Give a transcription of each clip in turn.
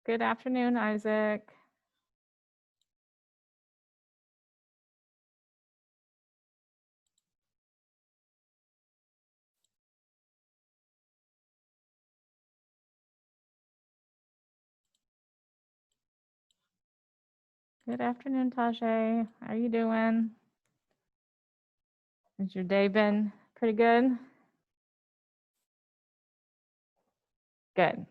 Good afternoon, Isaac. Good afternoon, Tajay. How are you doing? Has your day been pretty good? Good.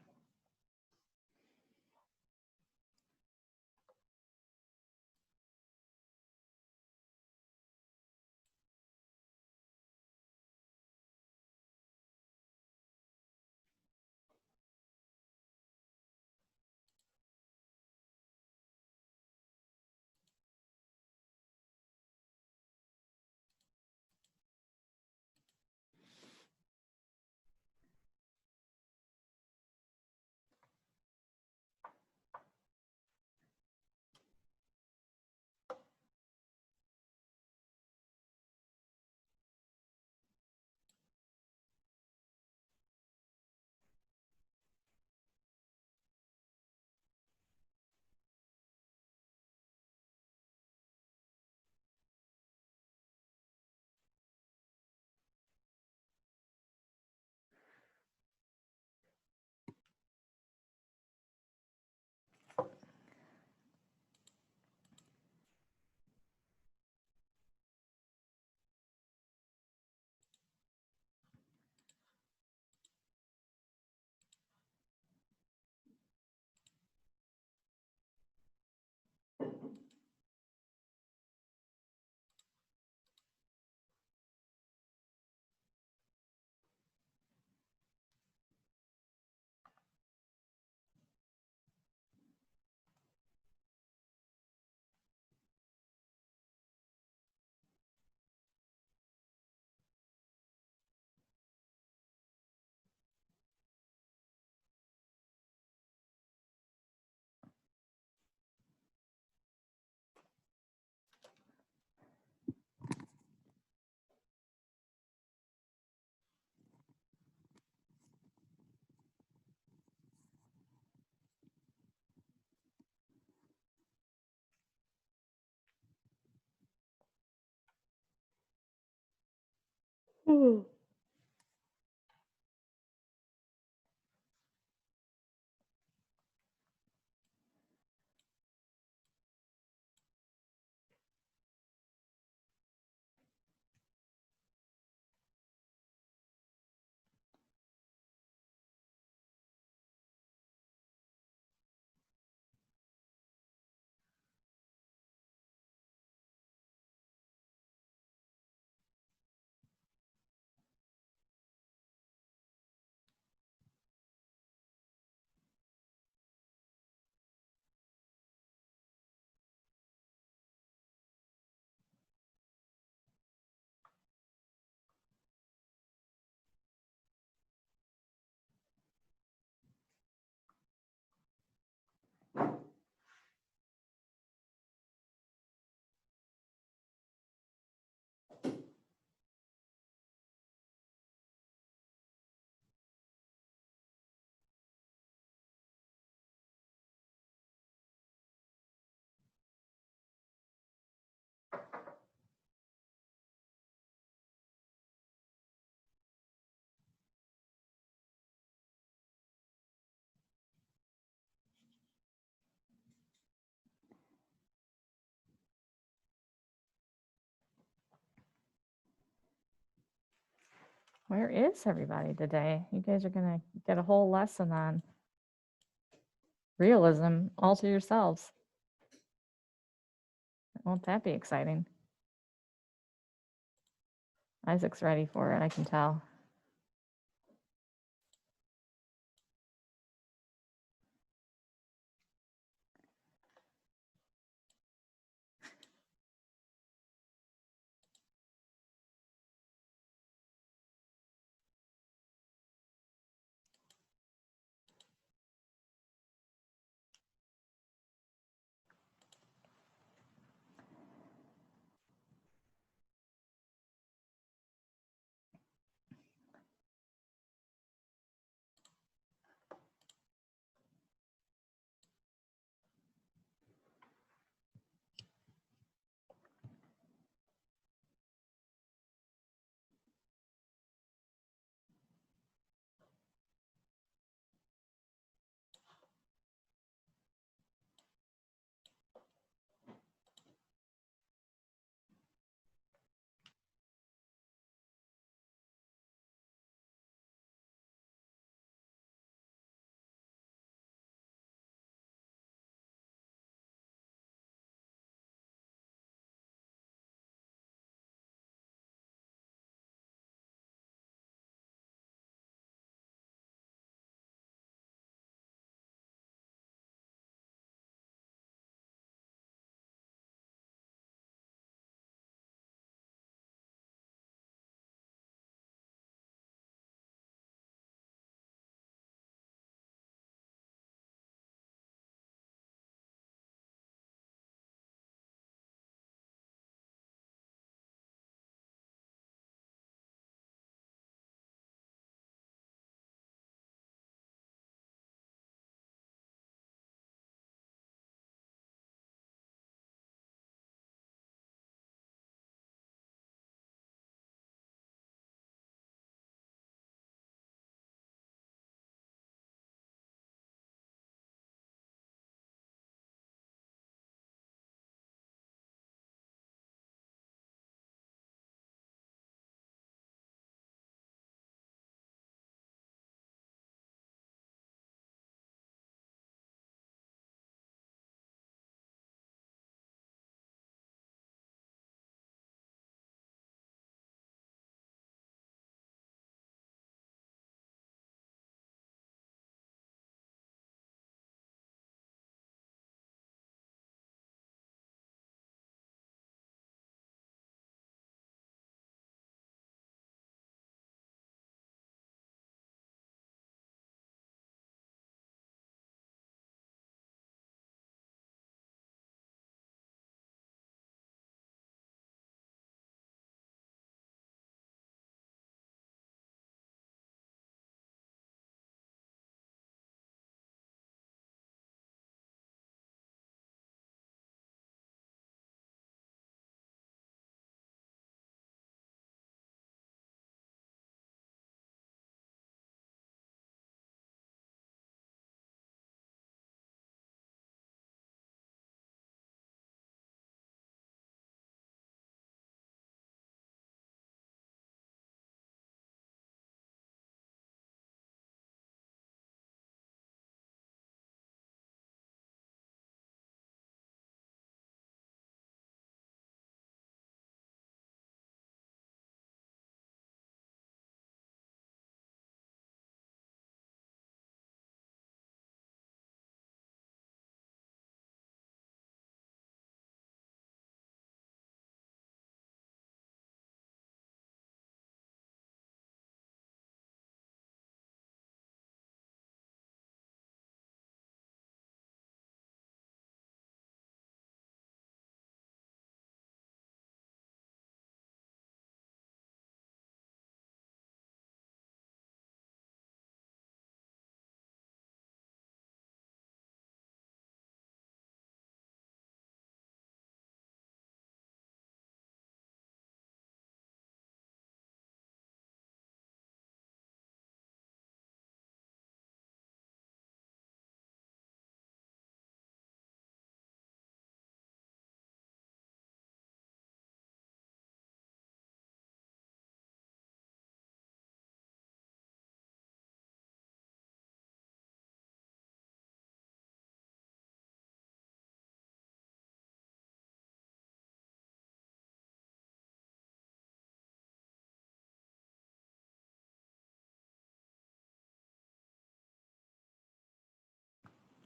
Where is everybody today? You guys are going to get a whole lesson on realism all to yourselves. Won't that be exciting? Isaac's ready for it, I can tell.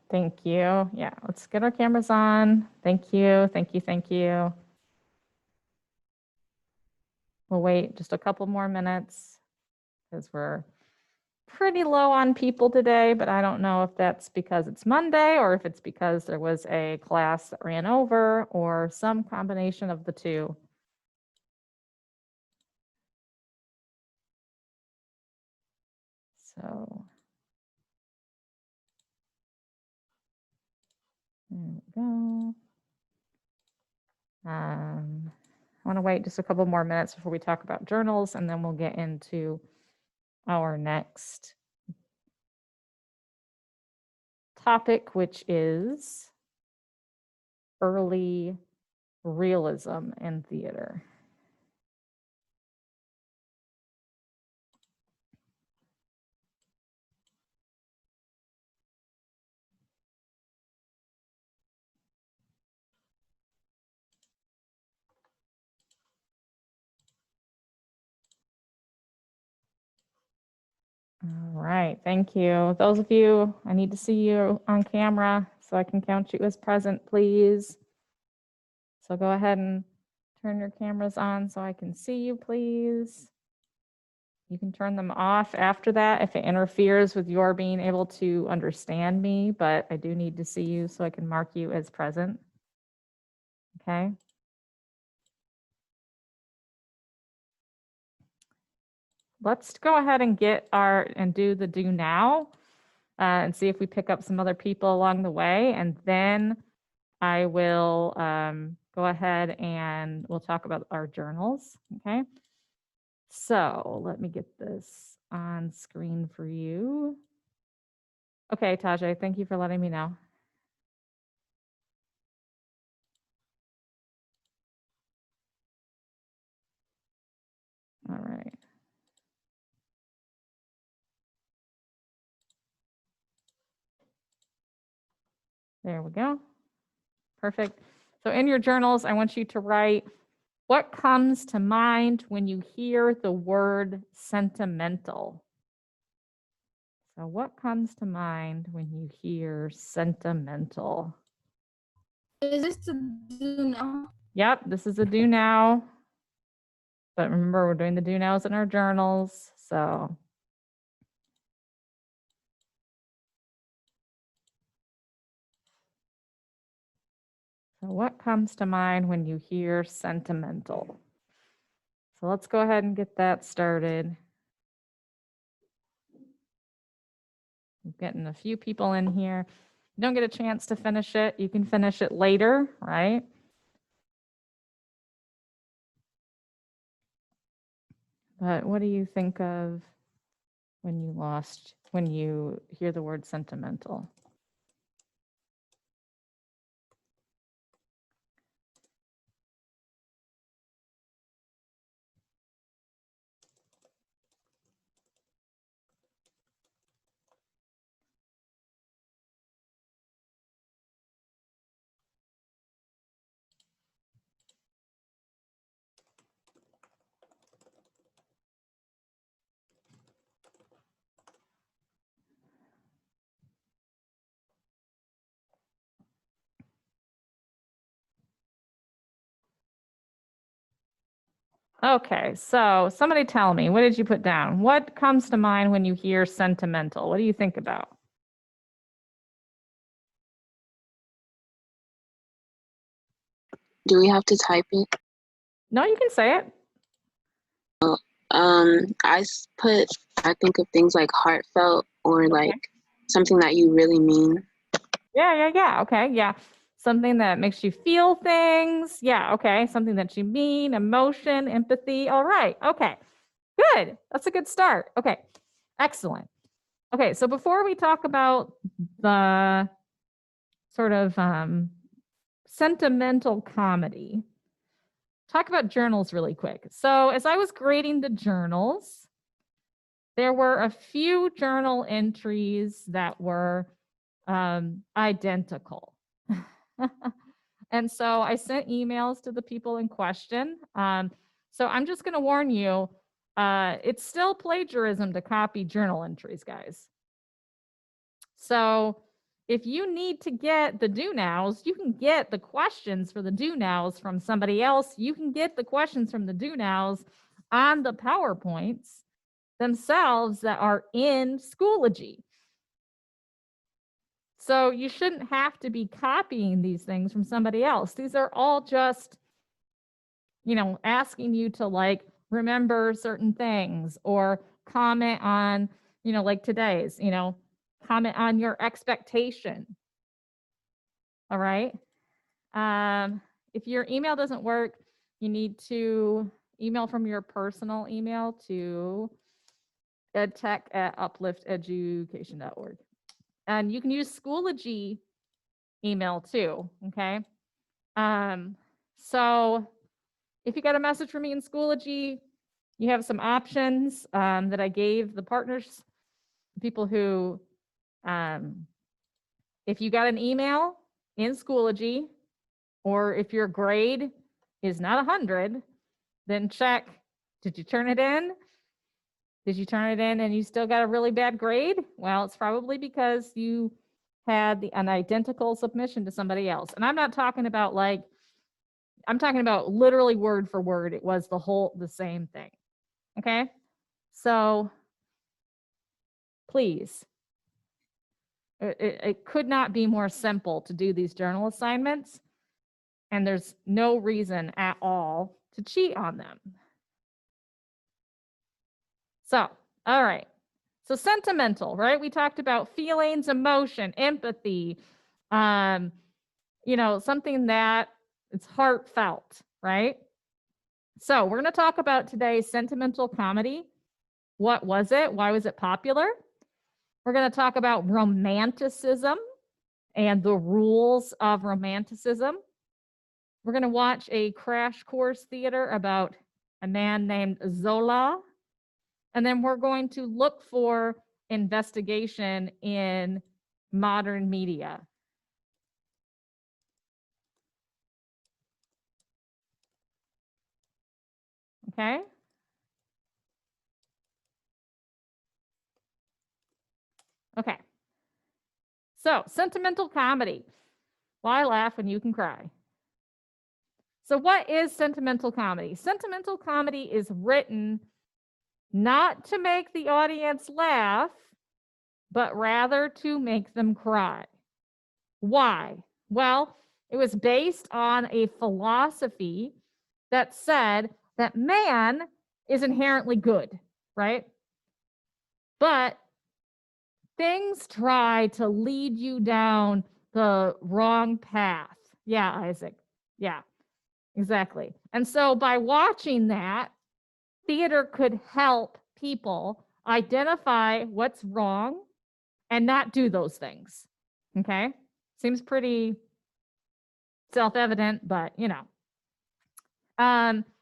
Thank you. Yeah, let's get our cameras on. Thank you, thank you, thank you. We'll wait just a couple more minutes because we're pretty low on people today, but I don't know if that's because it's Monday or if it's because there was a class that ran over or some combination of the two. So there we go. I want to wait just a couple more minutes before we talk about journals, and then we'll get into our next topic, which is early realism in theater. All right, thank you. Those of you, I need to see you on camera so I can count you as present, please. So go ahead and turn your cameras on so I can see you, please. You can turn them off after that if it interferes with your being able to understand me, but I do need to see you so I can mark you as present. Okay. Let's go ahead and do the do now and see if we pick up some other people along the way. And then I will go ahead and we'll talk about our journals. Okay. So let me get this on screen for you. Okay, Tajay, thank you for letting me know. All right. There we go. Perfect. So in your journals, I want you to write what comes to mind when you hear the word sentimental. So what comes to mind when you hear sentimental? Is this to do now? Yep, this is a do now. But remember, we're doing the do nows in our journals. So what comes to mind when you hear sentimental? So let's go ahead and get that started. I'm getting a few people in here. You don't get a chance to finish it. You can finish it later, right? But what do you think of when you hear the word sentimental? Okay, so somebody tell me, what did you put down? What comes to mind when you hear sentimental? What do you think about? Do we have to type it? No, you can say it. I think of things like heartfelt or like something that you really mean. Yeah. Okay, yeah. Something that makes you feel things. Yeah, okay. Something that you mean, emotion, empathy. All right. Okay. Good. That's a good start. Okay. Excellent. Okay, so before we talk about the sort of sentimental comedy, talk about journals really quick. So as I was grading the journals, there were a few journal entries that were identical. And so I sent emails to the people in question. So I'm just going to warn you, it's still plagiarism to copy journal entries, guys. So if you need to get the do nows, you can get the questions for the do nows from somebody else. You can get the questions from the do nows on the PowerPoints themselves that are in Schoology. So you shouldn't have to be copying these things from somebody else. These are all just, you know, asking you to like remember certain things or comment on, you know, like today's, you know, comment on your expectation. All right. If your email doesn't work, you need to email from your personal email to edtech@uplifteducation.org. And you can use Schoology email too, okay? So if you got a message from me in Schoology, you have some options that I gave the partners, people who, if you got an email in Schoology, or if your grade is not 100, then check, did you turn it in? Did you turn it in and you still got a really bad grade? Well, it's probably because you had an identical submission to somebody else. And I'm not talking about like, I'm talking about literally word for word. It was the same thing. Okay. So please, it could not be more simple to do these journal assignments. And there's no reason at all to cheat on them. So, all right. So sentimental, right? We talked about feelings, emotion, empathy, you know, something that it's heartfelt, right? So we're going to talk about today sentimental comedy. What was it? Why was it popular? We're going to talk about romanticism and the rules of romanticism. We're going to watch a crash course theater about a man named Zola. And then we're going to look for investigation in modern media. Okay. Okay. So, sentimental comedy. Why laugh when you can cry? So, what is sentimental comedy? Sentimental comedy is written not to make the audience laugh, but rather to make them cry. Why? Well, it was based on a philosophy that said that man is inherently good, right? But things try to lead you down the wrong path. Yeah, Isaac. Yeah, exactly. And so by watching that, theater could help people identify what's wrong and not do those things. Okay? Seems pretty self-evident, but you know.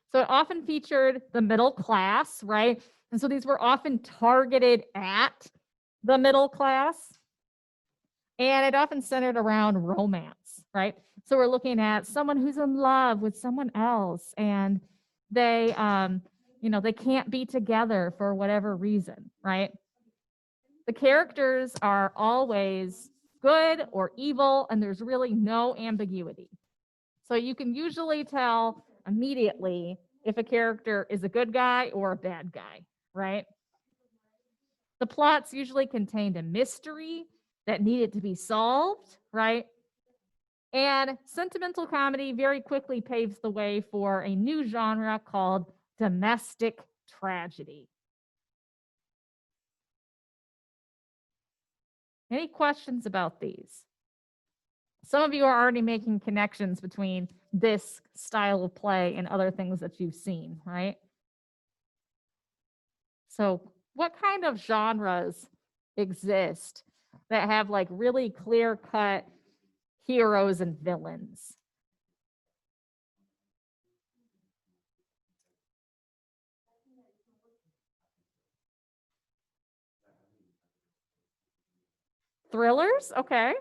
So it often featured the middle class, right? And so these were often targeted at the middle class. And it often centered around romance, right? So we're looking at someone who's in love with someone else and they, you know, they can't be together for whatever reason, right? The characters are always good or evil, and there's really no ambiguity. So you can usually tell immediately if a character is a good guy or a bad guy, right? The plots usually contained a mystery that needed to be solved, right? And sentimental comedy very quickly paves the way for a new genre called domestic tragedy. Any questions about these? Some of you are already making connections between this style of play and other things that you've seen, right? So what kind of genres exist that have like really clear-cut heroes and villains? Thrillers? Okay.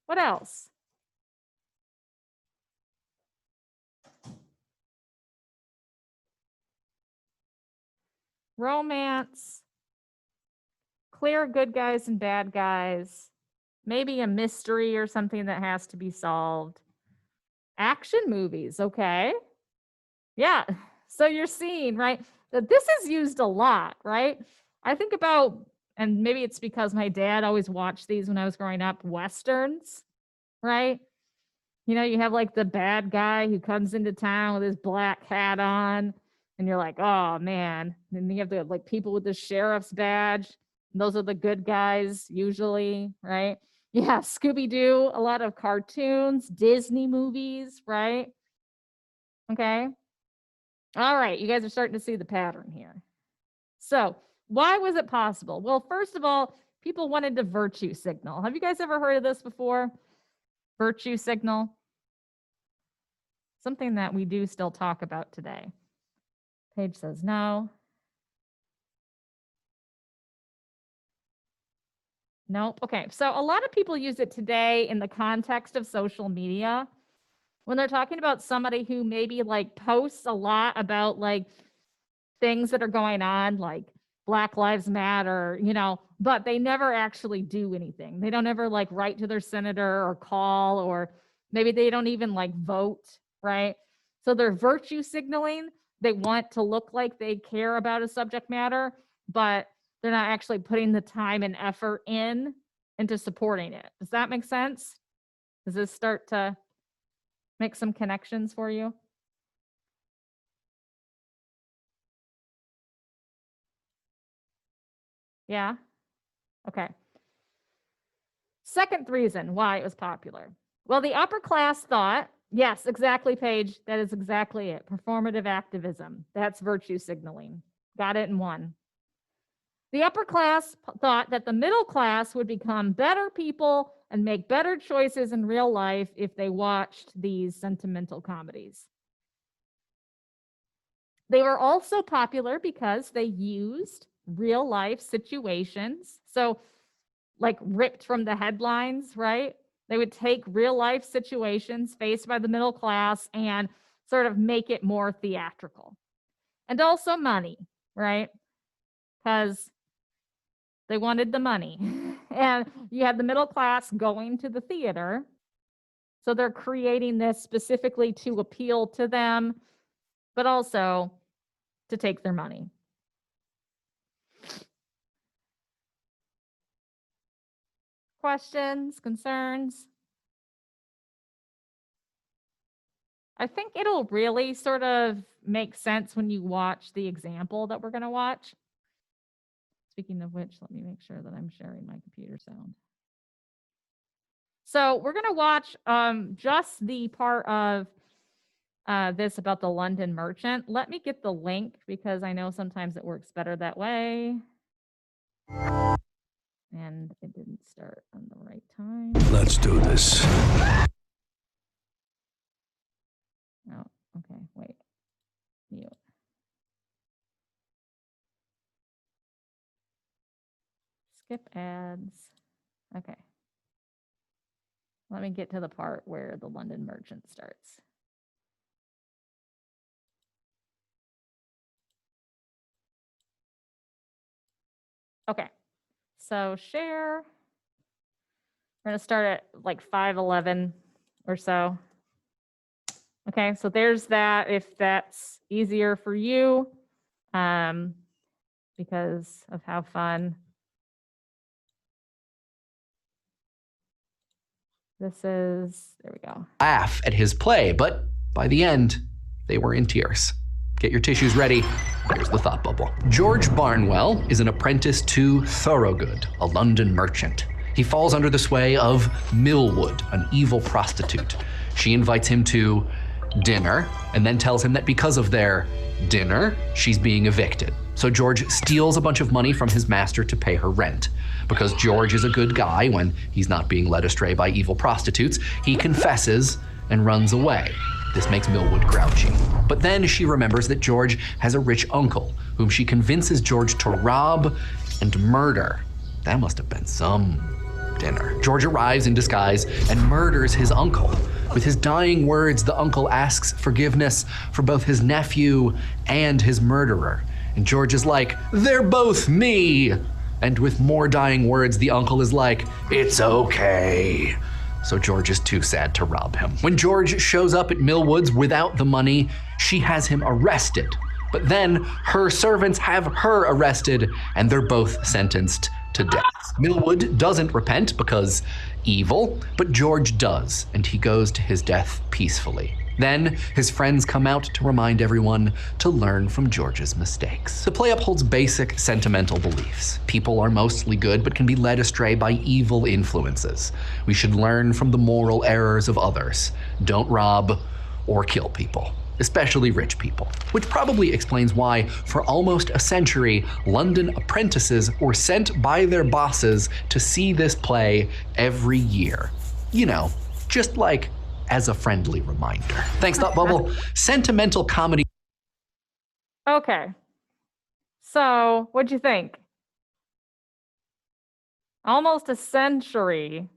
What else? Romance, clear good guys and bad guys, maybe a mystery or something that has to be solved. Action movies, okay. Yeah, so you're seeing, right, that this is used a lot, right? I think about, and maybe it's because my dad always watched these when I was growing up, Westerns, right? You know, you have like the bad guy who comes into town with his black hat on, and you're like, oh man. And then you have the like people with the sheriff's badge. And those are the good guys usually, right? Yeah, Scooby-Doo, a lot of cartoons, Disney movies, right? Okay. All right, you guys are starting to see the pattern here. So why was it possible? Well, first of all, people wanted to virtue signal. Have you guys ever heard of this before? Virtue signal? Something that we do still talk about today. Paige says no. Nope. Okay, so a lot of people use it today in the context of social media when they're talking about somebody who maybe like posts a lot about like things that are going on, like Black Lives Matter, you know, but they never actually do anything. They don't ever like write to their senator or call, or maybe they don't even like vote, right? So they're virtue signaling. They want to look like they care about a subject matter, but they're not actually putting the time and effort into supporting it. Does that make sense? Does this start to make some connections for you? Yeah? Okay. Second reason why it was popular. Well, the upper class thought, yes, exactly, Paige, that is exactly it. Performative activism. That's virtue signaling. Got it in one. The upper class thought that the middle class would become better people and make better choices in real life if they watched these sentimental comedies. They were also popular because they used real life situations. So like ripped from the headlines, right? They would take real life situations faced by the middle class and sort of make it more theatrical. And also money, right? Because they wanted the money. And you had the middle class going to the theater. So they're creating this specifically to appeal to them, but also to take their money. Questions, concerns? I think it'll really sort of make sense when you watch the example that we're going to watch. Speaking of which, let me make sure that I'm sharing my computer sound. So we're going to watch just the part of this about the London Merchant. Let me get the link because I know sometimes it works better that way. And it didn't start on the right time. Let's do this. Oh, okay, wait. Mute. Skip ads. Okay. Let me get to the part where the London Merchant starts. Okay. So share. We're going to start at like 5:11 or so. Okay, so there's that if that's easier for you because of how fun this is. There we go. Laugh at his play, but by the end, they were in tears. Get your tissues ready. Here's the thought bubble. George Barnwell is an apprentice to Thorogood, a London merchant. He falls under the sway of Millwood, an evil prostitute. She invites him to dinner and then tells him that because of their dinner, she's being evicted. So George steals a bunch of money from his master to pay her rent. Because George is a good guy when he's not being led astray by evil prostitutes, he confesses and runs away. This makes Millwood grouchy. But then she remembers that George has a rich uncle whom she convinces George to rob and murder. That must have been some dinner. George arrives in disguise and murders his uncle. With his dying words, the uncle asks forgiveness for both his nephew and his murderer. And George is like, "They're both me." And with more dying words, the uncle is like, "It's okay." So George is too sad to rob him. When George shows up at Millwoods without the money, she has him arrested. But then her servants have her arrested, and they're both sentenced to death. Millwood doesn't repent because evil, but George does, and he goes to his death peacefully. Then his friends come out to remind everyone to learn from George's mistakes. The play upholds basic sentimental beliefs. People are mostly good but can be led astray by evil influences. We should learn from the moral errors of others. Don't rob or kill people, especially rich people. Which probably explains why, for almost a century, London apprentices were sent by their bosses to see this play every year. You know, just like as a friendly reminder. Thanks, Thought Bubble. Sentimental comedy. Okay. So, what'd you think? Almost a century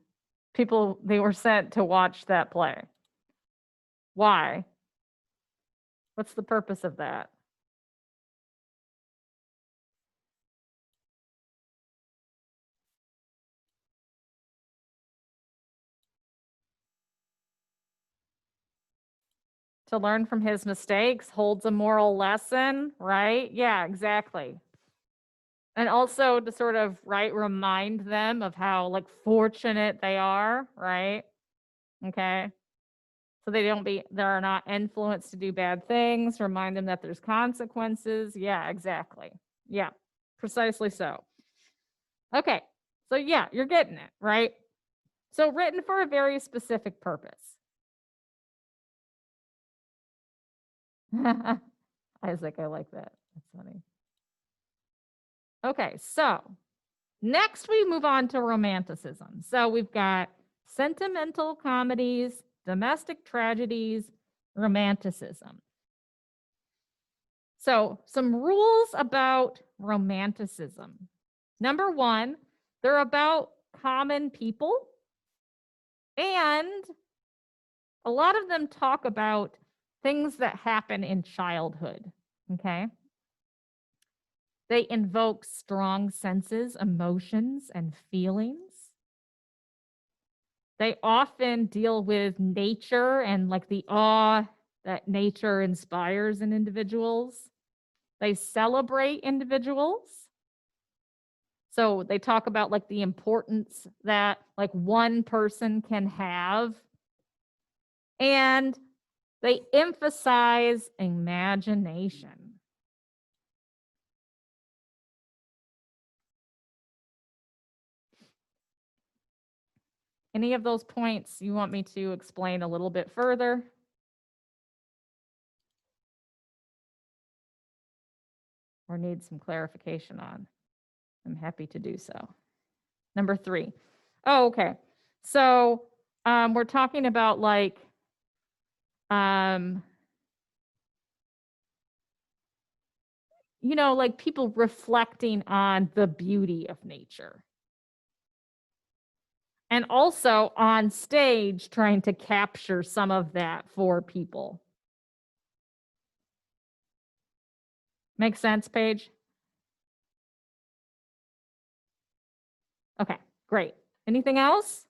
people, they were sent to watch that play. Why? What's the purpose of that? To learn from his mistakes, holds a moral lesson, right? Yeah, exactly. And also to sort of, right, remind them of how like fortunate they are, right? Okay. So they're not influenced to do bad things, remind them that there's consequences. Yeah, exactly. Yeah, precisely so. Okay. So yeah, you're getting it, right? So written for a very specific purpose. Isaac, I like that. That's funny. Okay, so next we move on to romanticism. So we've got sentimental comedies, domestic tragedies, romanticism. So some rules about romanticism. Number one, they're about common people, and a lot of them talk about things that happen in childhood, okay? They invoke strong senses, emotions, and feelings. They often deal with nature and like the awe that nature inspires in individuals. They celebrate individuals. So they talk about like the importance that like one person can have. And they emphasize imagination. Any of those points you want me to explain a little bit further? Or need some clarification on? I'm happy to do so. Number 3. Oh, okay. So we're talking about like you know, like people reflecting on the beauty of nature. And also on stage trying to capture some of that for people. Make sense, Paige? Okay, great. Anything else?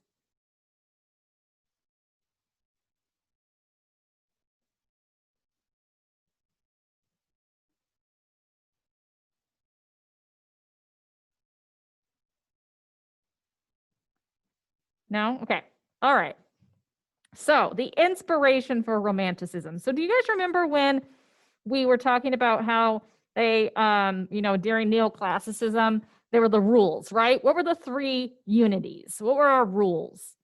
No? Okay. All right. So the inspiration for romanticism. So do you guys remember when we were talking about how they, you know, during neoclassicism, there were the rules, right? What were the 3 unities? What were our rules?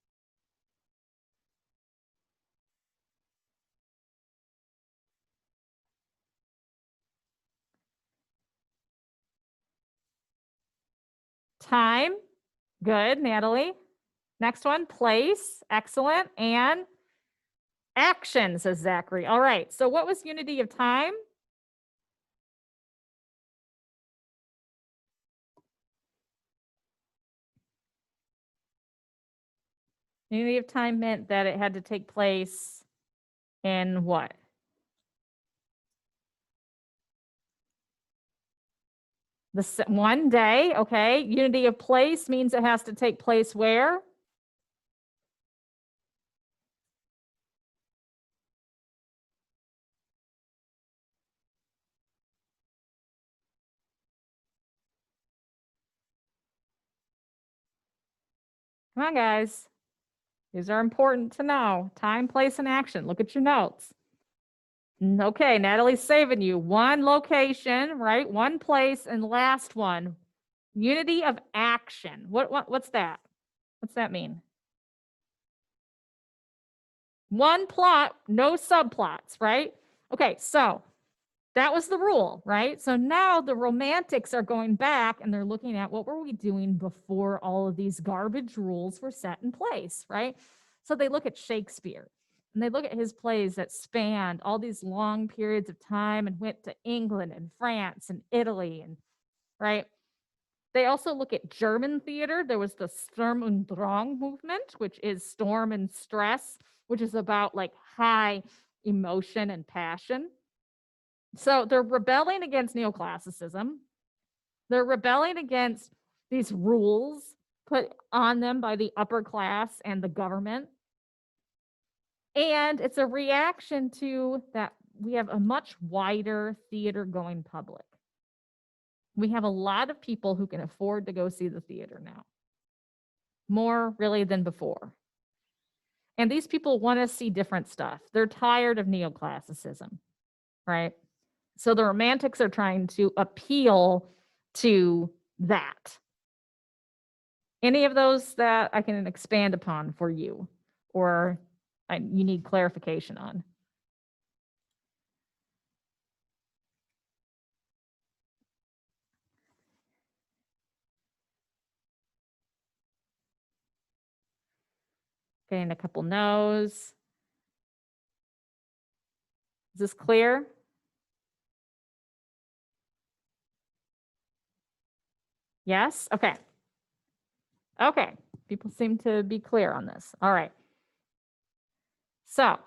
Time. Good, Natalie. Next one, place. Excellent. And action, says Zachary. All right. So what was unity of time? Unity of time meant that it had to take place in what? One day, okay. Unity of place means it has to take place where? Come on, guys. These are important to know. Time, place, and action. Look at your notes. Okay, Natalie's saving you. One location, right? One place, and last one. Unity of action. What's that? What's that mean? One plot, no subplots, right? Okay, so that was the rule, right? So now the romantics are going back and they're looking at what were we doing before all of these garbage rules were set in place, right? So they look at Shakespeare and they look at his plays that spanned all these long periods of time and went to England and France and Italy and right. They also look at German theater. There was the Sturm und Drang movement, which is storm and stress, which is about like high emotion and passion. So they're rebelling against neoclassicism. They're rebelling against these rules put on them by the upper class and the government. And it's a reaction to that we have a much wider theater going public. We have a lot of people who can afford to go see the theater now, more really than before. And these people want to see different stuff. They're tired of neoclassicism, right? So the romantics are trying to appeal to that. Any of those that I can expand upon for you or you need clarification on? Getting a couple no's. Is this clear? Yes? Okay. Okay. People seem to be clear on this. All right. So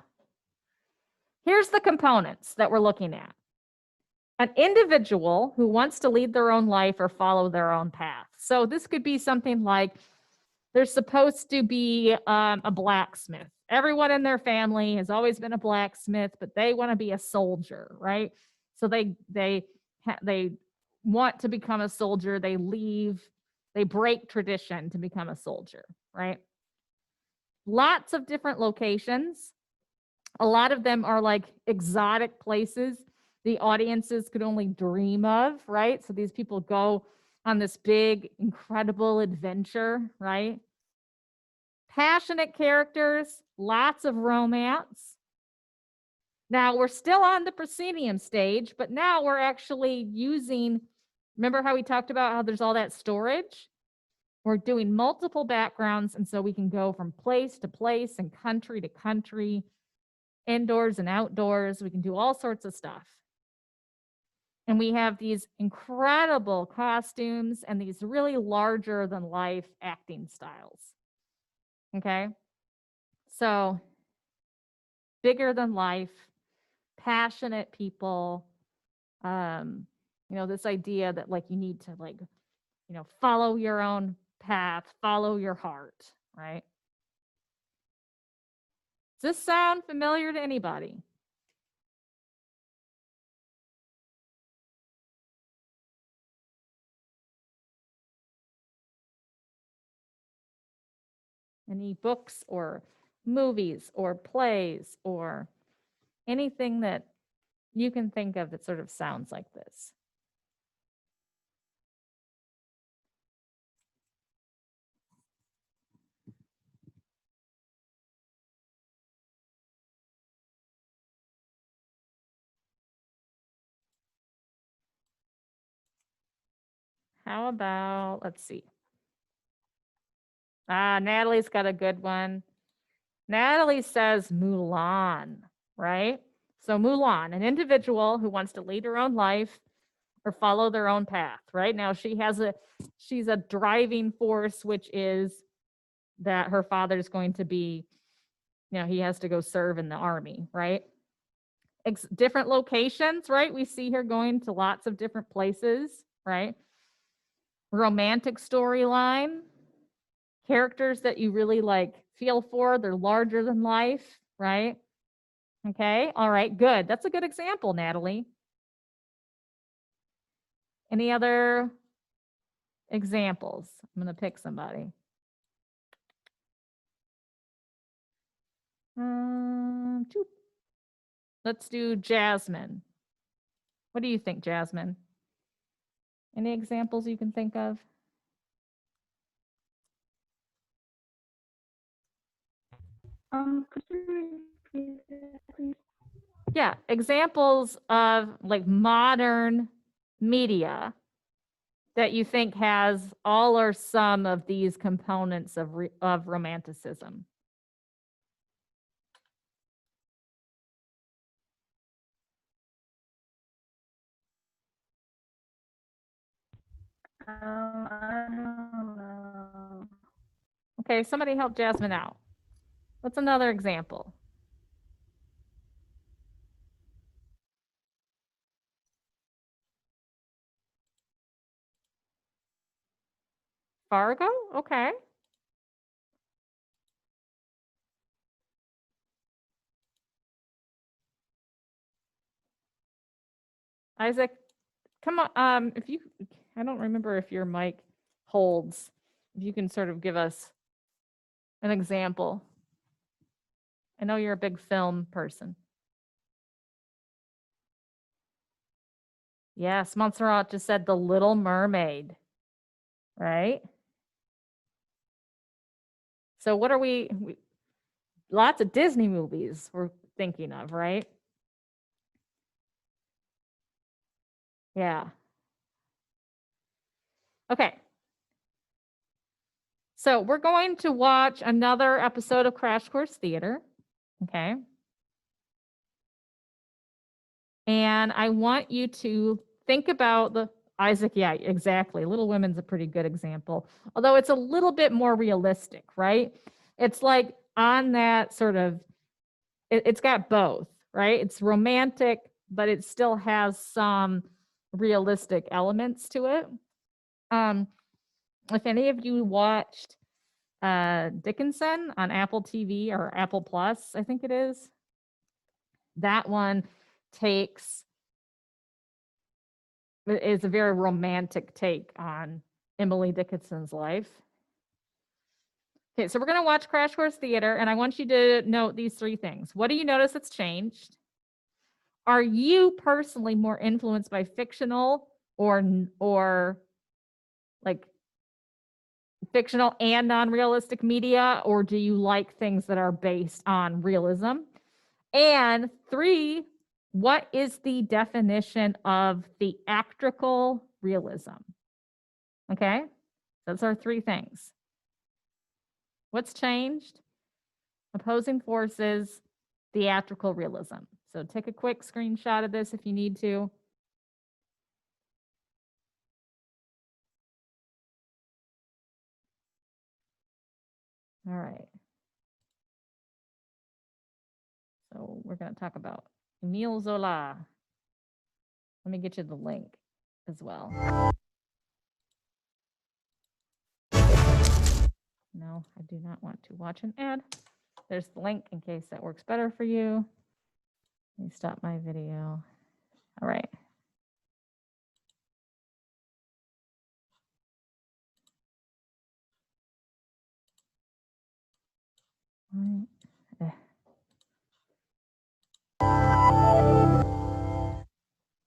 here's the components that we're looking at. An individual who wants to lead their own life or follow their own path. So this could be something like there's supposed to be a blacksmith. Everyone in their family has always been a blacksmith, but they want to be a soldier, right? So they want to become a soldier. They break tradition to become a soldier, right? Lots of different locations. A lot of them are like exotic places the audiences could only dream of, right? So these people go on this big, incredible adventure, right? Passionate characters, lots of romance. Now we're still on the proscenium stage, but now we're actually using, remember how we talked about how there's all that storage? We're doing multiple backgrounds, and so we can go from place to place and country to country, indoors and outdoors. We can do all sorts of stuff. And we have these incredible costumes and these really larger than life acting styles. Okay. So bigger than life, passionate people, this idea that like you need to like, follow your own path, follow your heart, right? Does this sound familiar to anybody? Any books or movies or plays or anything that you can think of that sort of sounds like this? How about, let's see. Natalie's got a good one. Natalie says Mulan, right? So Mulan, an individual who wants to lead her own life or follow their own path, right? Now she's a driving force, which is that her father's going to be, he has to go serve in the army, right? Different locations, right? We see her going to lots of different places, right? romantic storyline, characters that you really like feel for, they're larger than life, right? Okay, all right, good. That's a good example, Natalie. Any other examples? I'm going to pick somebody. Let's do Jasmine. What do you think, Jasmine? Any examples you can think of? Could you repeat that, please? Yeah, examples of like modern media that you think has all or some of these components of romanticism. I don't know. Okay, somebody help Jasmine out. What's another example? Fargo? Okay. Isaac, come on. If you, I don't remember if your mic holds. If you can sort of give us an example. I know you're a big film person. Yes, Montserrat just said The Little Mermaid, right? So what are we lots of Disney movies we're thinking of, right? Yeah. Okay. So we're going to watch another episode of Crash Course Theater, okay? And I want you to think about the Isaac, yeah, exactly. Little Women's a pretty good example, although it's a little bit more realistic, right? It's like on that sort of, it's got both, right? It's romantic, but it still has some realistic elements to it. If any of you watched Dickinson on Apple TV or Apple Plus, I think it is, that one is a very romantic take on Emily Dickinson's life. Okay, so we're going to watch Crash Course Theater, and I want you to note these three things. What do you notice that's changed? Are you personally more influenced by fictional or like fictional and non-realistic media, or do you like things that are based on realism? And 3, what is the definition of theatrical realism? Okay, those are 3 things. What's changed? Opposing forces, theatrical realism. So take a quick screenshot of this if you need to. All right. So we're going to talk about Émile Zola. Let me get you the link as well. No, I do not want to watch an ad. There's the link in case that works better for you. Let me stop my video. All right.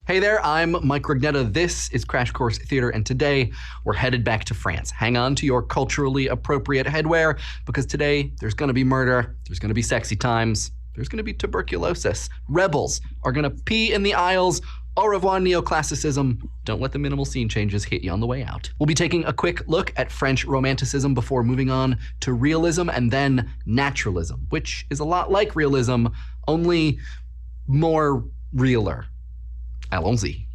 Hey there, I'm Mike Rugnetta. This is Crash Course Theater, and today we're headed back to France. Hang on to your culturally appropriate headwear, because today there's gonna be murder, there's gonna be sexy times, there's gonna be tuberculosis. Rebels are gonna pee in the aisles. Au revoir, neoclassicism. Don't let the minimal scene changes hit you on the way out. We'll be taking a quick look at French Romanticism before moving on to realism and then naturalism, which is a lot like realism, only more realer. Allons-y.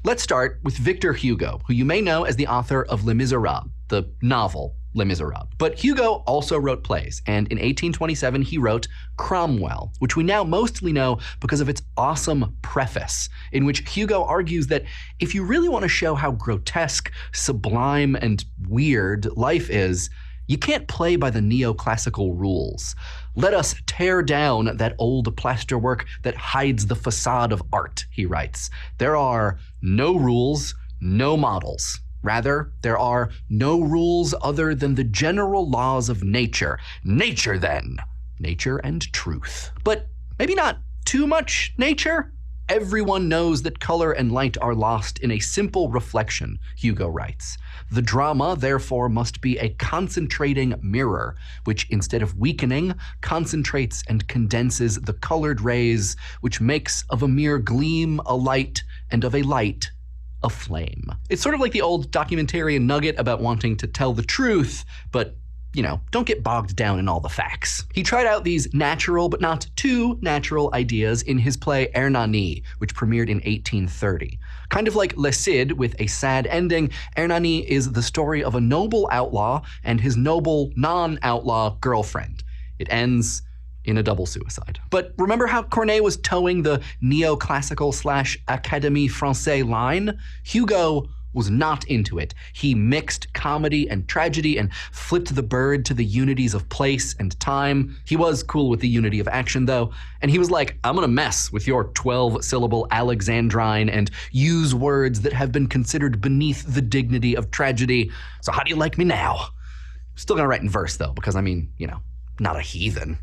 Let's start with Victor Hugo, who you may know as the author of Les Miserables, the novel Les Miserables. But Hugo also wrote plays, and in 1827 he wrote Cromwell, which we now mostly know because of its awesome preface, in which Hugo argues that if you really want to show how grotesque, sublime, and weird life is, you can't play by the neoclassical rules. Let us tear down that old plasterwork that hides the facade of art, he writes. There are no rules, no models. Rather, there are no rules other than the general laws of nature. Nature, then. Nature and truth. But maybe not too much nature? Everyone knows that color and light are lost in a simple reflection, Hugo writes. The drama, therefore, must be a concentrating mirror, which instead of weakening, concentrates and condenses the colored rays, which makes of a mere gleam a light, and of a light a flame. It's sort of like the old documentarian nugget about wanting to tell the truth, but don't get bogged down in all the facts. He tried out these natural but not too natural ideas in his play Hernani, which premiered in 1830. Kind of like Le Cid with a sad ending, Hernani is the story of a noble outlaw and his noble non-outlaw girlfriend. It ends in a double suicide. But remember how Corneille was towing the neoclassical / Académie Française line? Hugo was not into it. He mixed comedy and tragedy and flipped the bird to the unities of place and time. He was cool with the unity of action, though, and he was like, I'm gonna mess with your 12-syllable Alexandrine and use words that have been considered beneath the dignity of tragedy. So how do you like me now? Still gonna write in verse, though, because not a heathen.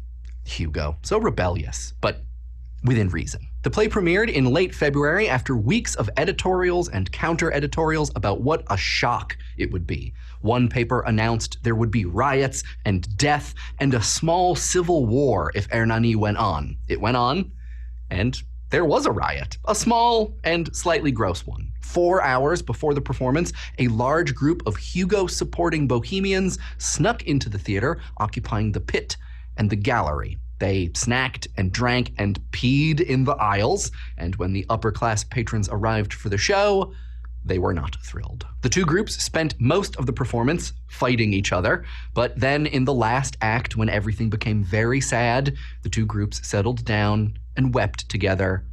Hugo, so rebellious, but within reason. The play premiered in late February after weeks of editorials and counter-editorials about what a shock it would be. One paper announced there would be riots and death and a small civil war if Hernani went on. It went on, and there was a riot, a small and slightly gross one. 4 hours before the performance, a large group of Hugo-supporting bohemians snuck into the theater, occupying the pit and the gallery. They snacked and drank and peed in the aisles, and when the upper-class patrons arrived for the show, they were not thrilled. The two groups spent most of the performance fighting each other, but then in the last act, when everything became very sad, the two groups settled down and wept together,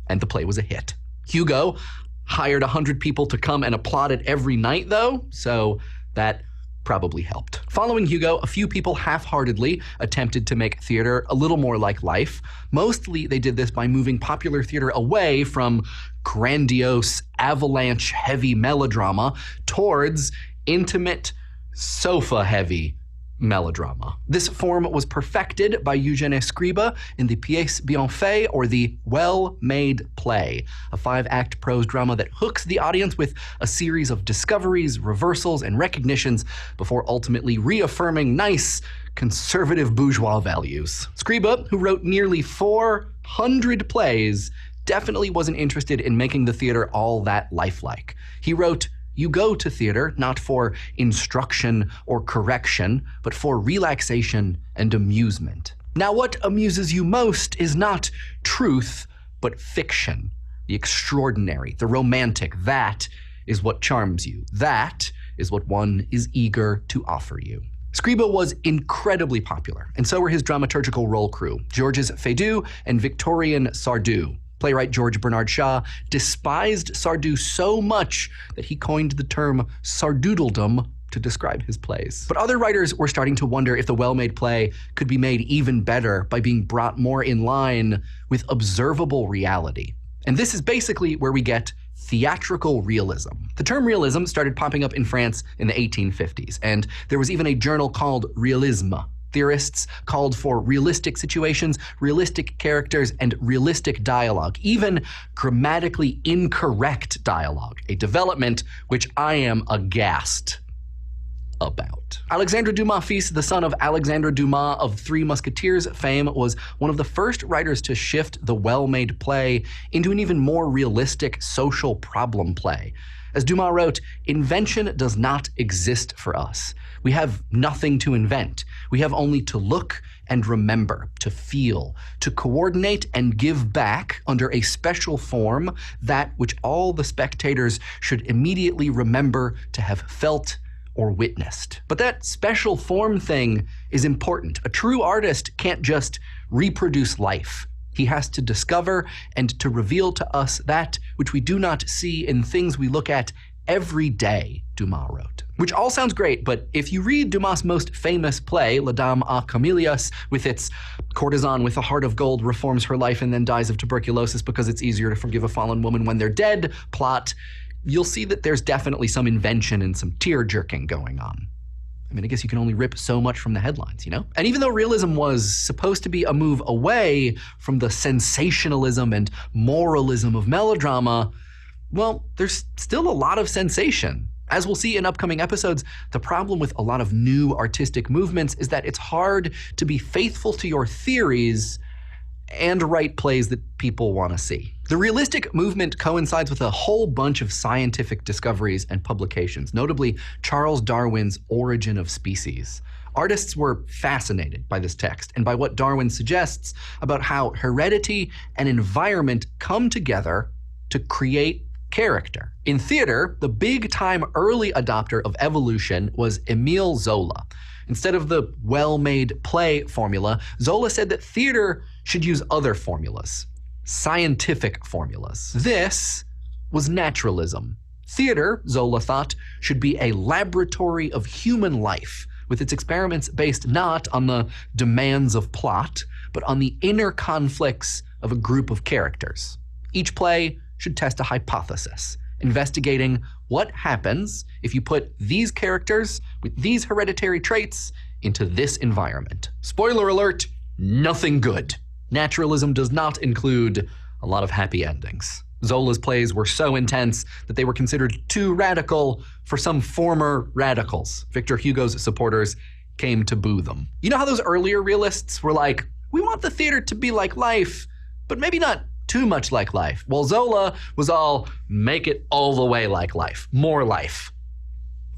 and the play was a hit. Hugo hired 100 people to come and applaud it every night, though, so that probably helped. Following Hugo, a few people half-heartedly attempted to make theater a little more like life. Mostly they did this by moving popular theater away from grandiose, avalanche-heavy melodrama towards intimate, sofa-heavy melodrama. This form was perfected by Eugène Scribe in the Pièce bien faite, or the well-made play, a 5-act prose drama that hooks the audience with a series of discoveries, reversals, and recognitions before ultimately reaffirming nice, conservative bourgeois values. Scribe, who wrote nearly 400 plays, definitely wasn't interested in making the theater all that lifelike. He wrote, "You go to theater not for instruction or correction, but for relaxation and amusement. Now, what amuses you most is not truth, but fiction. The extraordinary, the romantic, that is what charms you. That is what one is eager to offer you." Scribe was incredibly popular, and so were his dramaturgical role crew, Georges Feydeau and Victorien Sardou. Playwright George Bernard Shaw despised Sardou so much that he coined the term sardoodledom to describe his plays. But other writers were starting to wonder if the well-made play could be made even better by being brought more in line with observable reality. And this is basically where we get theatrical realism. The term realism started popping up in France in the 1850s, and there was even a journal called Realisme. Theorists called for realistic situations, realistic characters, and realistic dialogue, even grammatically incorrect dialogue, a development which I am aghast about. Alexandre Dumas fils, the son of Alexandre Dumas of Three Musketeers fame, was one of the first writers to shift the well-made play into an even more realistic social problem play. As Dumas wrote, "Invention does not exist for us. We have nothing to invent. We have only to look and remember, to feel, to coordinate and give back under a special form that which all the spectators should immediately remember to have felt or witnessed. But that special form thing is important. A true artist can't just reproduce life. He has to discover and to reveal to us that which we do not see in things we look at every day, Dumas wrote. Which all sounds great, but if you read Dumas' most famous play, La Dame aux Camélias, with its courtesan with a heart of gold reforms her life and then dies of tuberculosis because it's easier to forgive a fallen woman when they're dead plot, you'll see that there's definitely some invention and some tear-jerking going on. I mean, I guess you can only rip so much from the headlines, you know? And even though realism was supposed to be a move away from the sensationalism and moralism of melodrama, well, there's still a lot of sensation. As we'll see in upcoming episodes, the problem with a lot of new artistic movements is that it's hard to be faithful to your theories and write plays that people want to see. The realistic movement coincides with a whole bunch of scientific discoveries and publications, notably Charles Darwin's Origin of Species. Artists were fascinated by this text and by what Darwin suggests about how heredity and environment come together to create character. In theater, the big-time early adopter of evolution was Émile Zola. Instead of the well-made play formula, Zola said that theater should use other formulas, scientific formulas. This was naturalism. Theater, Zola thought, should be a laboratory of human life, with its experiments based not on the demands of plot, but on the inner conflicts of a group of characters. Each play should test a hypothesis, investigating what happens if you put these characters with these hereditary traits into this environment. Spoiler alert, nothing good. Naturalism does not include a lot of happy endings. Zola's plays were so intense that they were considered too radical for some former radicals. Victor Hugo's supporters came to boo them. You know how those earlier realists were like, we want the theater to be like life, but maybe not too much like life. Well, Zola was all, make it all the way like life, more life.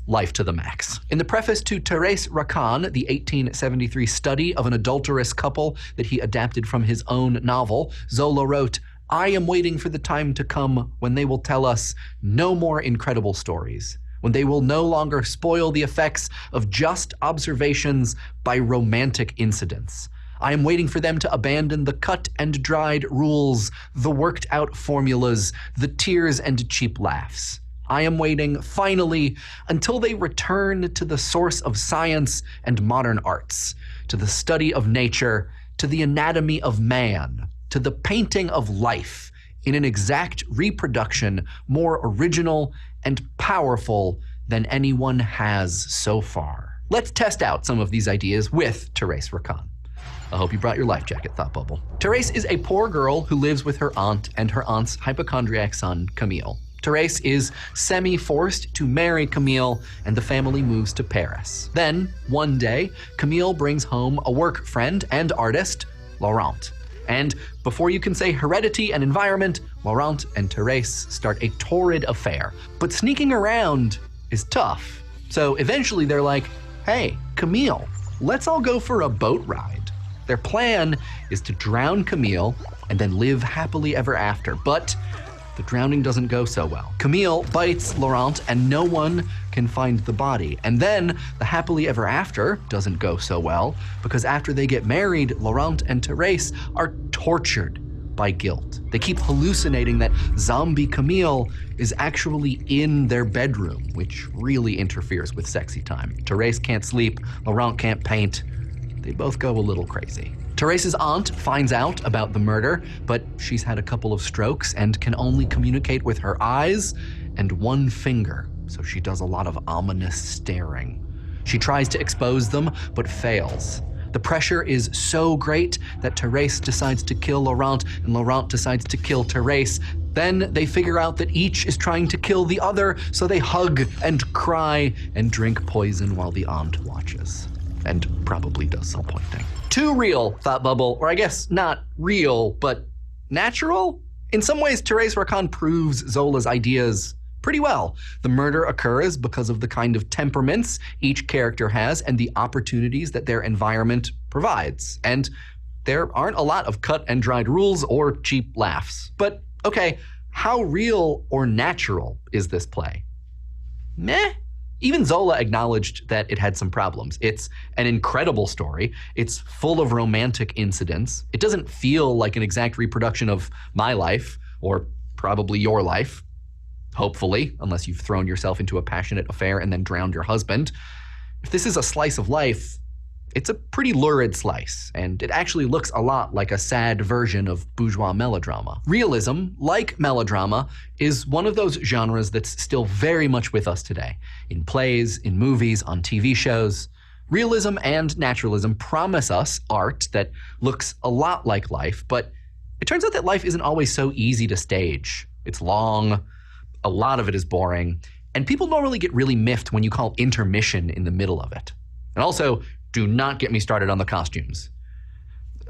Life to the max. In the preface to Thérèse Racan, the 1873 study of an adulterous couple that he adapted from his own novel, Zola wrote, I am waiting for the time to come when they will tell us no more incredible stories, when they will no longer spoil the effects of just observations by romantic incidents. I am waiting for them to abandon the cut and dried rules, the worked out formulas, the tears and cheap laughs. I am waiting, finally, until they return to the source of science and modern arts, to the study of nature, to the anatomy of man, to the painting of life in an exact reproduction more original and powerful than anyone has so far. Let's test out some of these ideas with Thérèse Racan. I hope you brought your life jacket, Thought Bubble. Thérèse is a poor girl who lives with her aunt and her aunt's hypochondriac son, Camille. Thérèse is semi-forced to marry Camille, and the family moves to Paris. Then, one day, Camille brings home a work friend and artist, Laurent. And before you can say heredity and environment, Laurent and Thérèse start a torrid affair. But sneaking around is tough. So eventually they're like, hey, Camille, let's all go for a boat ride. Their plan is to drown Camille and then live happily ever after, but the drowning doesn't go so well. Camille bites Laurent and no one can find the body. And then the happily ever after doesn't go so well because after they get married, Laurent and Thérèse are tortured by guilt. They keep hallucinating that zombie Camille is actually in their bedroom, which really interferes with sexy time. Thérèse can't sleep, Laurent can't paint. They both go a little crazy. Thérèse's aunt finds out about the murder, but she's had a couple of strokes and can only communicate with her eyes and one finger, so she does a lot of ominous staring. She tries to expose them, but fails. The pressure is so great that Thérèse decides to kill Laurent, and Laurent decides to kill Thérèse. Then they figure out that each is trying to kill the other, so they hug and cry and drink poison while the aunt watches. And probably does some pointing. Too real, Thought Bubble, or I guess not real, but natural? In some ways, Thérèse Racan proves Zola's ideas pretty well. The murder occurs because of the kind of temperaments each character has and the opportunities that their environment provides. And there aren't a lot of cut and dried rules or cheap laughs. But okay, how real or natural is this play? Meh. Even Zola acknowledged that it had some problems. It's an incredible story. It's full of romantic incidents. It doesn't feel like an exact reproduction of my life, or probably your life, hopefully, unless you've thrown yourself into a passionate affair and then drowned your husband. If this is a slice of life, it's a pretty lurid slice, and it actually looks a lot like a sad version of bourgeois melodrama. Realism, like melodrama, is one of those genres that's still very much with us today. In plays, in movies, on TV shows. Realism and naturalism promise us art that looks a lot like life, but it turns out that life isn't always so easy to stage. It's long, a lot of it is boring, and people normally get really miffed when you call intermission in the middle of it. And also, do not get me started on the costumes.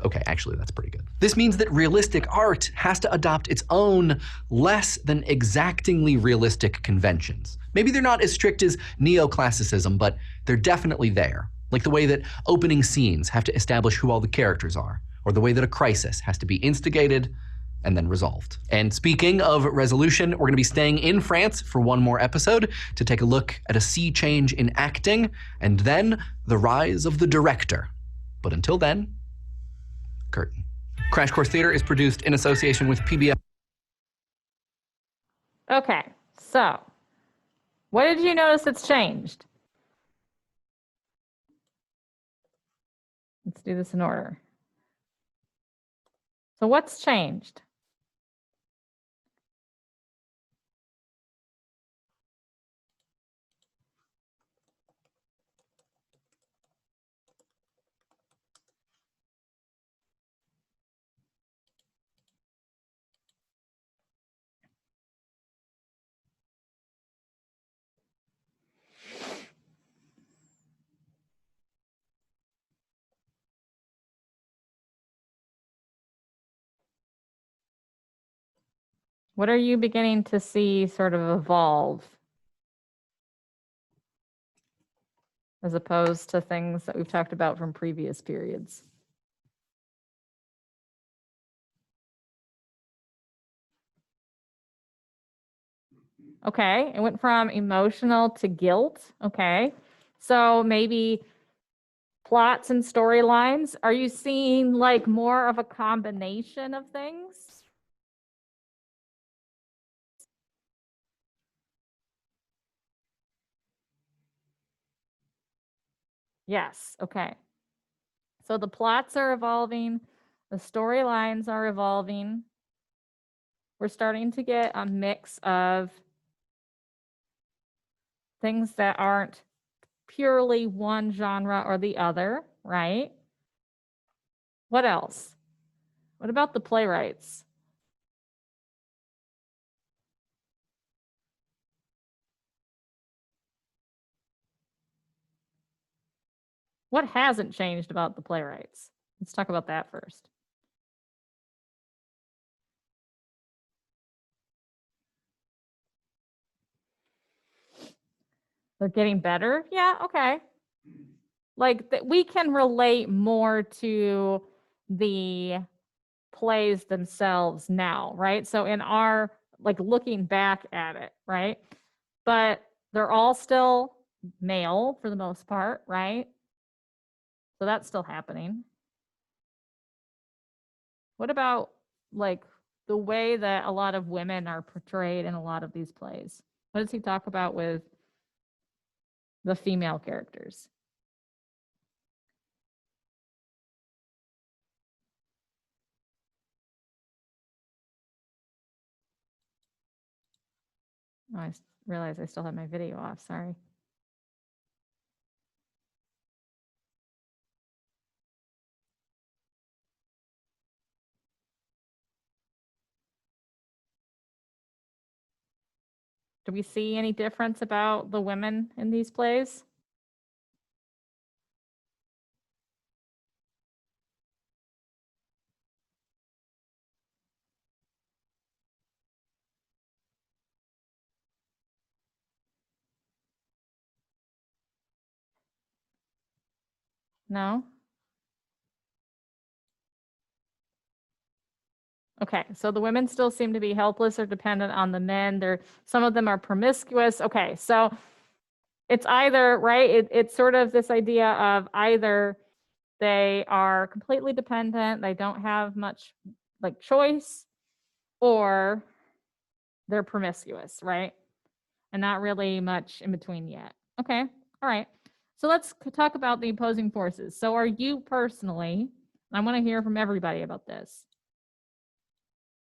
Okay, actually, that's pretty good. This means that realistic art has to adopt its own less than exactingly realistic conventions. Maybe they're not as strict as neoclassicism, but they're definitely there. Like the way that opening scenes have to establish who all the characters are, or the way that a crisis has to be instigated and then resolved. And speaking of resolution, we're gonna be staying in France for one more episode to take a look at a sea change in acting, and then the rise of the director. But until then, curtain. Crash Course Theater is produced in association with PBS. Okay, so what did you notice that's changed? Let's do this in order. So what's changed? What are you beginning to see sort of evolve as opposed to things that we've talked about from previous periods? Okay, it went from emotional to guilt. Okay, so maybe plots and storylines. Are you seeing like more of a combination of things? Yes, okay. So the plots are evolving, the storylines are evolving. We're starting to get a mix of things that aren't purely one genre or the other, right? What else? What about the playwrights? What hasn't changed about the playwrights? Let's talk about that first. They're getting better? Yeah, okay. Like we can relate more to the plays themselves now, right? So in our like looking back at it, right? But they're all still male for the most part, right? So that's still happening. What about like the way that a lot of women are portrayed in a lot of these plays? What does he talk about with the female characters? Oh, I realize I still have my video off, sorry. Do we see any difference about the women in these plays? No? Okay, so the women still seem to be helpless or dependent on the men. Some of them are promiscuous. Okay, so it's either, right? It's sort of this idea of either they are completely dependent, they don't have much like choice, or they're promiscuous, right? And not really much in between yet. Okay, all right. So let's talk about the opposing forces. So are you personally, I want to hear from everybody about this,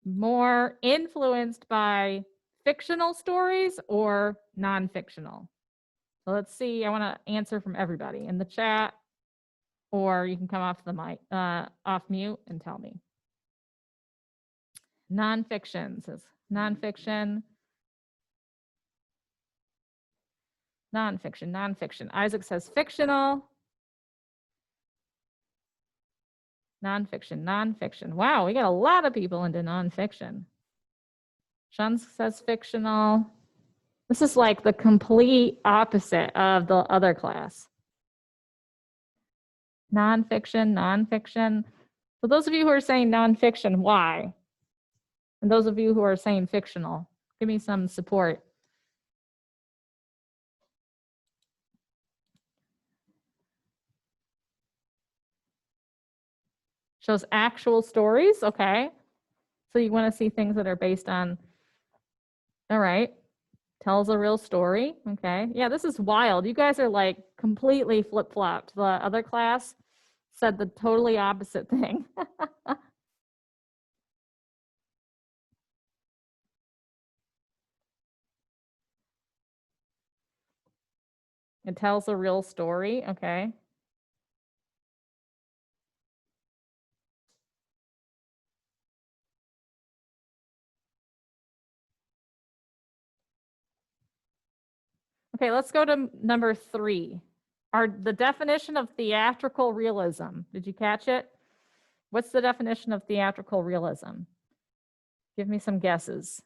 more influenced by fictional stories or non-fictional? So let's see, I want to answer from everybody in the chat, or you can come off the mic, off mute and tell me. Non-fiction says non-fiction. Non-fiction, non-fiction. Isaac says fictional. Non-fiction, non-fiction. Wow, we got a lot of people into non-fiction. Sean says fictional. This is like the complete opposite of the other class. Non-fiction, non-fiction. So those of you who are saying non-fiction, why? And those of you who are saying fictional, give me some support. Shows actual stories, okay. So you want to see things that are based on, all right, tells a real story, okay. Yeah, this is wild. You guys are like completely flip-flopped. The other class said the totally opposite thing. It tells a real story, okay. Okay, let's go to number 3. The definition of theatrical realism. Did you catch it? What's the definition of theatrical realism? Give me some guesses.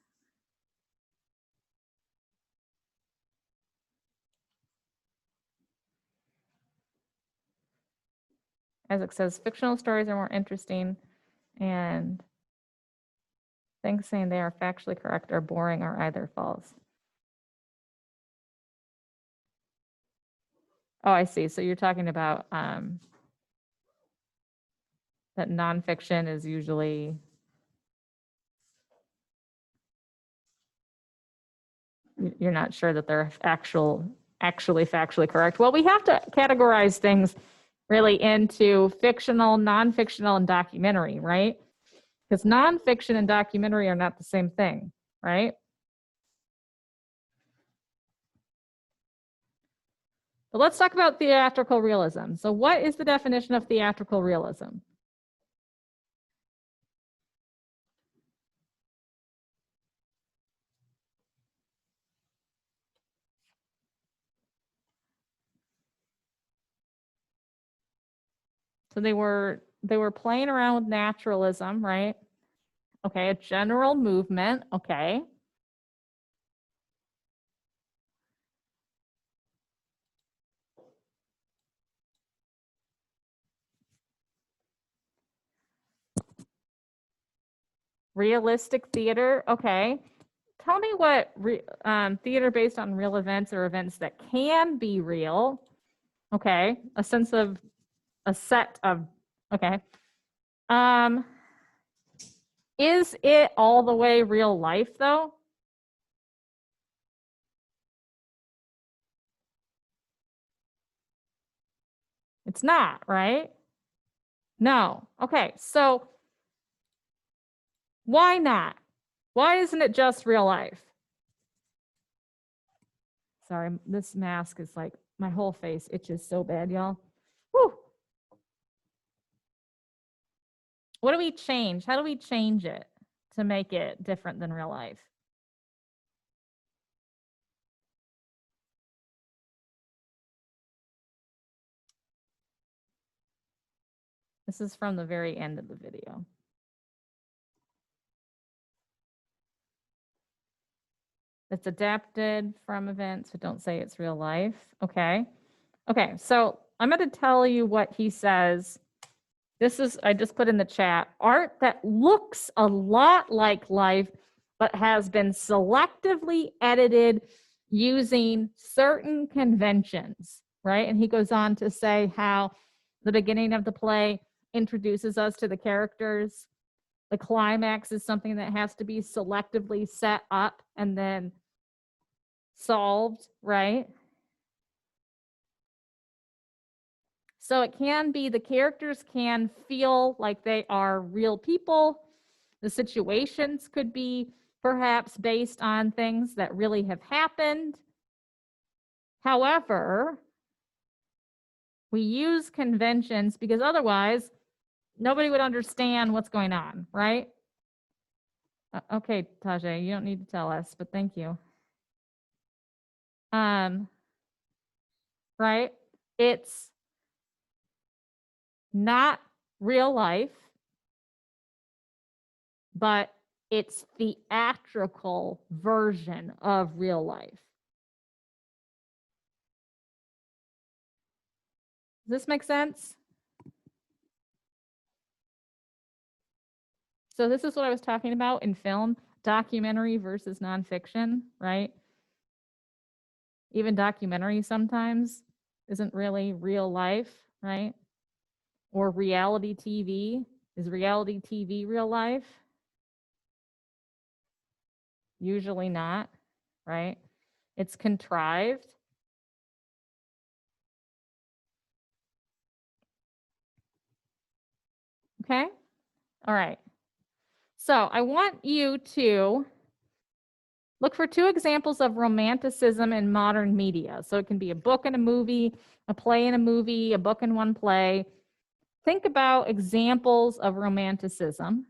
As it says, fictional stories are more interesting, and things saying they are factually correct or boring are either false. Oh, I see. So you're talking about that nonfiction is usually you're not sure that they're actually factually correct. Well, we have to categorize things really into fictional, non-fictional, and documentary, right? Because nonfiction and documentary are not the same thing, right? But let's talk about theatrical realism. So what is the definition of theatrical realism? So they were playing around with naturalism, right? Okay, a general movement, okay. Realistic theater, okay. Tell me what theater based on real events or events that can be real. Okay, a sense of a set of, okay. Is it all the way real life though? It's not, right? No. Okay, so why not? Why isn't it just real life? Sorry, this mask is like, my whole face itches so bad, y'all. Whew. What do we change? How do we change it to make it different than real life? This is from the very end of the video. It's adapted from events, but don't say it's real life. Okay. Okay, so I'm going to tell you what he says. This is, I just put in the chat, art that looks a lot like life, but has been selectively edited using certain conventions, right? And he goes on to say how the beginning of the play introduces us to the characters. The climax is something that has to be selectively set up and then solved, right? So it can be the characters can feel like they are real people. The situations could be perhaps based on things that really have happened. However, we use conventions because otherwise nobody would understand what's going on, right? Okay, Tajay, you don't need to tell us, but thank you. Right? It's not real life, but it's theatrical version of real life. Does this make sense? So this is what I was talking about in film, documentary versus nonfiction, right? Even documentary sometimes isn't really real life, right? Or reality TV. Is reality TV real life? Usually not, right? It's contrived. Okay? All right. So I want you to look for 2 examples of romanticism in modern media. So it can be a book and a movie, a play and a movie, a book and one play. Think about examples of romanticism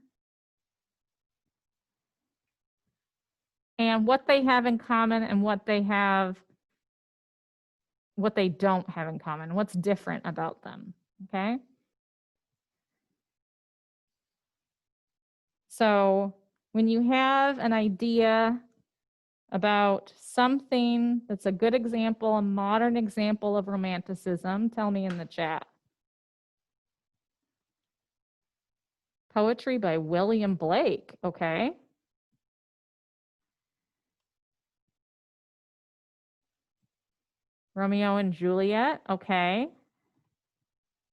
and what they have in common and what they don't have in common, what's different about them, okay? So when you have an idea about something that's a good example, a modern example of romanticism, tell me in the chat. Poetry by William Blake, okay. Romeo and Juliet, okay.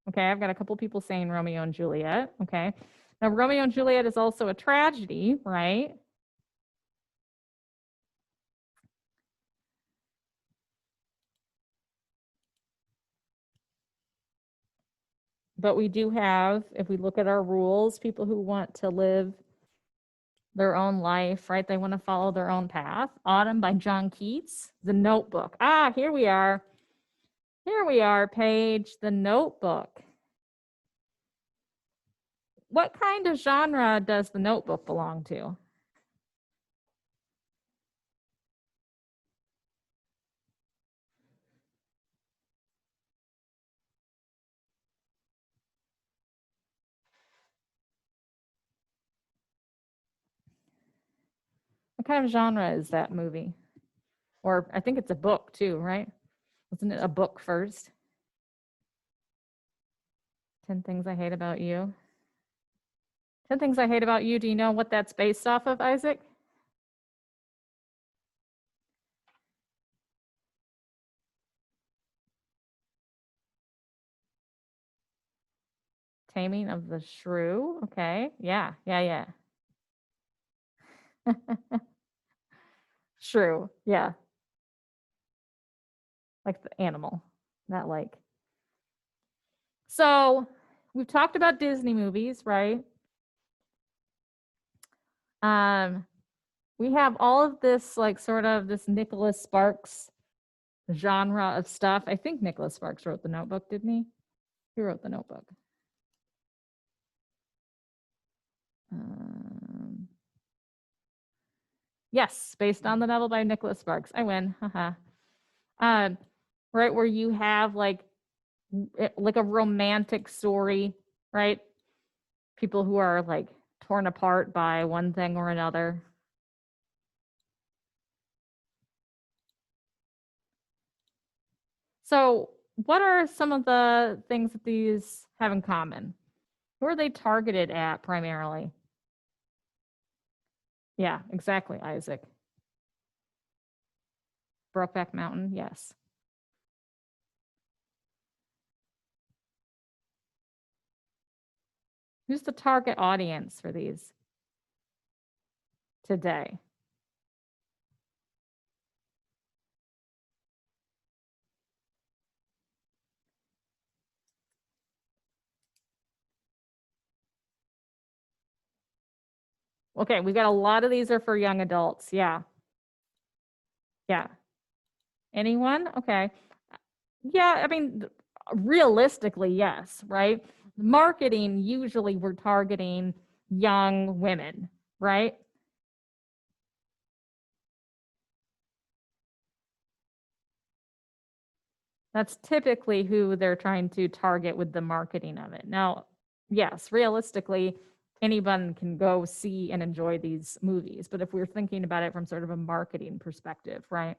Okay, I've got a couple people saying Romeo and Juliet, okay. Now, Romeo and Juliet is also a tragedy, right? But we do have, if we look at our rules, people who want to live their own life, right? They want to follow their own path. Autumn by John Keats, The Notebook. Ah, here we are. Here we are, page The Notebook. What kind of genre does The Notebook belong to? What kind of genre is that movie? Or I think it's a book too, right? Wasn't it a book first? 10 Things I Hate About You. 10 Things I Hate About You. Do you know what that's based off of, Isaac? Taming of the Shrew. Okay. Yeah. Shrew. Yeah. Like the animal, not like. So we've talked about Disney movies, right? We have all of this, like, sort of this Nicholas Sparks genre of stuff. I think Nicholas Sparks wrote The Notebook, didn't he? He wrote The Notebook. Yes, based on the novel by Nicholas Sparks. I win. Haha. Right, where you have like a romantic story, right? People who are like torn apart by one thing or another. So what are some of the things that these have in common? Who are they targeted at primarily? Yeah, exactly, Isaac. Brokeback Mountain, yes. Who's the target audience for these today? Okay, we got a lot of these are for young adults. Yeah. Yeah. Anyone? Okay. Yeah, I mean, realistically, yes, right? Marketing, usually we're targeting young women, right? That's typically who they're trying to target with the marketing of it. Now, yes, realistically, anyone can go see and enjoy these movies. But if we're thinking about it from sort of a marketing perspective, right?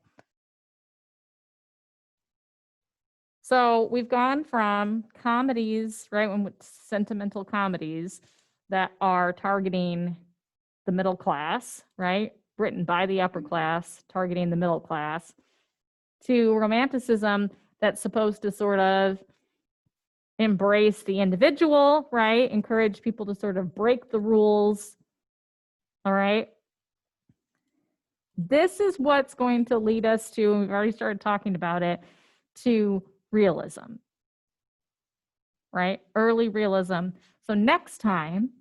So we've gone from comedies, right, sentimental comedies that are targeting the middle class, right, written by the upper class, targeting the middle class, to romanticism that's supposed to sort of embrace the individual, right, encourage people to sort of break the rules, all right. This is what's going to lead us to, and we've already started talking about it, to realism, right? Early realism. So next time,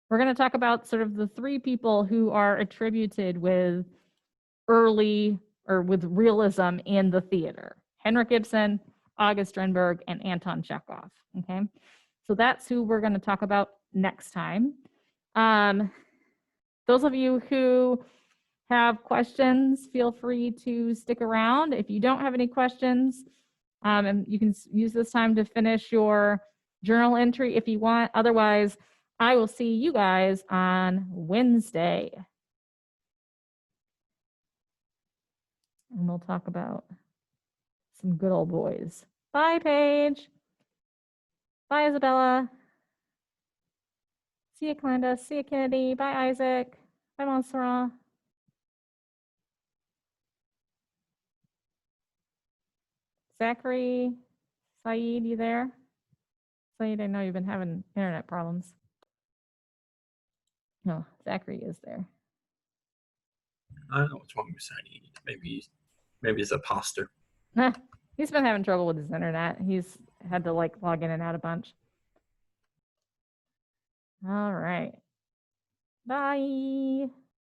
we're going to talk about sort of the three people who are attributed with early or with realism in the theater: Henrik Ibsen, August Strindberg, and Anton Chekhov. Okay, so that's who we're going to talk about next time. Those of you who have questions, feel free to stick around. If you don't have any questions, and you can use this time to finish your journal entry if you want. Otherwise, I will see you guys on Wednesday. And we'll talk about some good old boys. Bye, Paige. Bye, Isabella. See you, Glenda. See you, Kennedy. Bye, Isaac. Bye, Montserrat. Zachary, Saeed, you there? Saeed, I know you've been having internet problems. No, Zachary is there. I don't know what's wrong with Saeed. Maybe he's a pastor. He's been having trouble with his internet. He's had to like log in and out a bunch. All right. Bye.